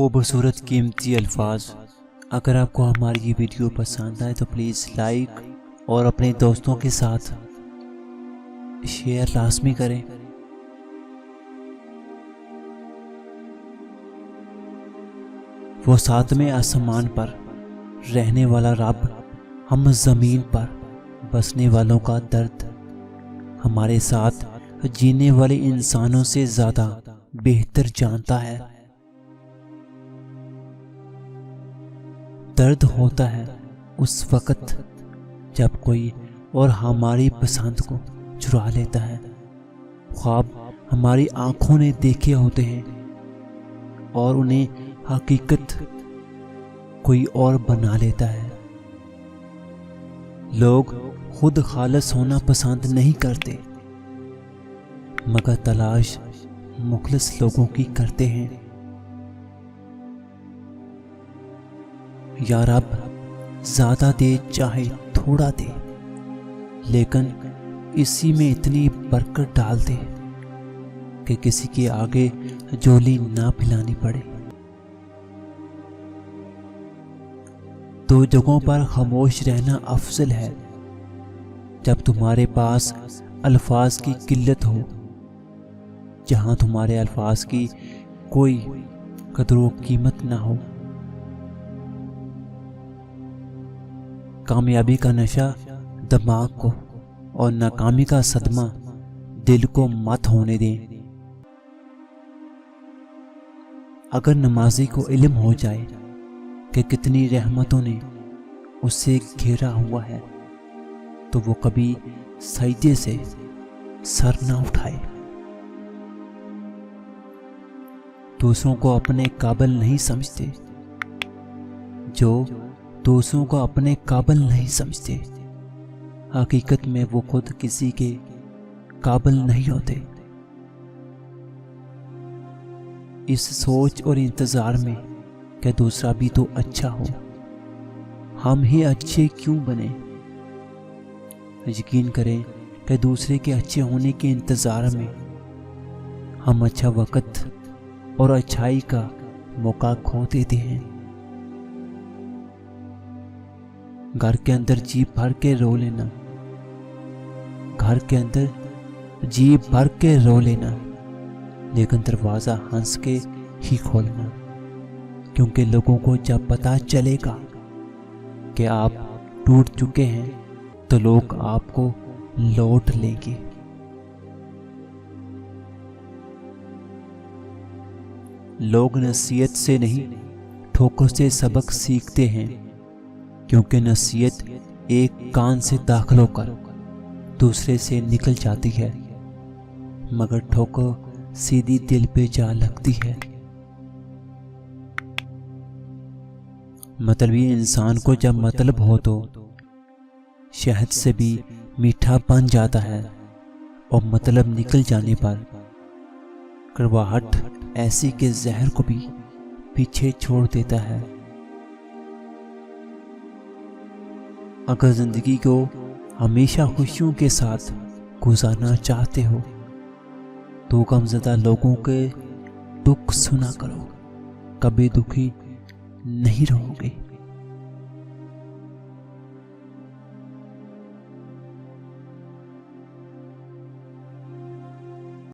خوبصورت قیمتی الفاظ۔ اگر آپ کو ہماری یہ ویڈیو پسند آئے تو پلیز لائک اور اپنے دوستوں کے ساتھ شیئر لازمی کریں۔ وہ ساتویں آسمان پر رہنے والا رب ہم زمین پر بسنے والوں کا درد ہمارے ساتھ جینے والے انسانوں سے زیادہ بہتر جانتا ہے۔ درد ہوتا ہے اس وقت جب کوئی اور ہماری پسند کو چرا لیتا ہے۔ خواب ہماری آنکھوں نے دیکھے ہوتے ہیں اور انہیں حقیقت کوئی اور بنا لیتا ہے۔ لوگ خود خالص ہونا پسند نہیں کرتے مگر تلاش مخلص لوگوں کی کرتے ہیں۔ یا رب زیادہ دے چاہے تھوڑا دے، لیکن اسی میں اتنی برکت ڈال دے کہ کسی کے آگے جولی نہ پھیلانی پڑے۔ دو جگہوں پر خاموش رہنا افضل ہے، جب تمہارے پاس الفاظ کی قلت ہو، جہاں تمہارے الفاظ کی کوئی قدر و قیمت نہ ہو۔ کامیابی کا نشہ دماغ کو اور ناکامی کا صدمہ دل کو مت ہونے دیں۔ اگر نمازی کو علم ہو جائے کہ کتنی رحمتوں نے اسے گھیرا ہوا ہے تو وہ کبھی سجدے سے سر نہ اٹھائے۔ دوسروں کو اپنے قابل نہیں سمجھتے، جو دوسروں کو اپنے قابل نہیں سمجھتے، حقیقت میں وہ خود کسی کے قابل نہیں ہوتے۔ اس سوچ اور انتظار میں کہ دوسرا بھی تو اچھا ہو، ہم ہی اچھے کیوں بنے؟ یقین کریں کہ دوسرے کے اچھے ہونے کے انتظار میں ہم اچھا وقت اور اچھائی کا موقع کھو دیتے ہیں۔ گھر کے اندر جیب بھر کے رو لینا، گھر کے اندر جیب بھر کے رو لینا، لیکن دروازہ ہنس کے ہی کھولنا، کیونکہ لوگوں کو جب پتہ چلے گا کہ آپ ٹوٹ چکے ہیں تو لوگ آپ کو لوٹ لیں گے۔ لوگ نصیحت سے نہیں ٹھوکر سے سبق سیکھتے ہیں، کیونکہ نصیحت ایک کان سے داخل ہو کر دوسرے سے نکل جاتی ہے، مگر ٹھوکر سیدھی دل پہ جا لگتی ہے۔ مطلبی انسان کو جب مطلب ہو تو شہد سے بھی میٹھا بن جاتا ہے، اور مطلب نکل جانے پر کڑواہٹ ایسی کہ زہر کو بھی پیچھے چھوڑ دیتا ہے۔ اگر زندگی کو ہمیشہ خوشیوں کے ساتھ گزارنا چاہتے ہو تو غمزدہ لوگوں کے دکھ سنا کرو، کبھی دکھی نہیں رہو گے۔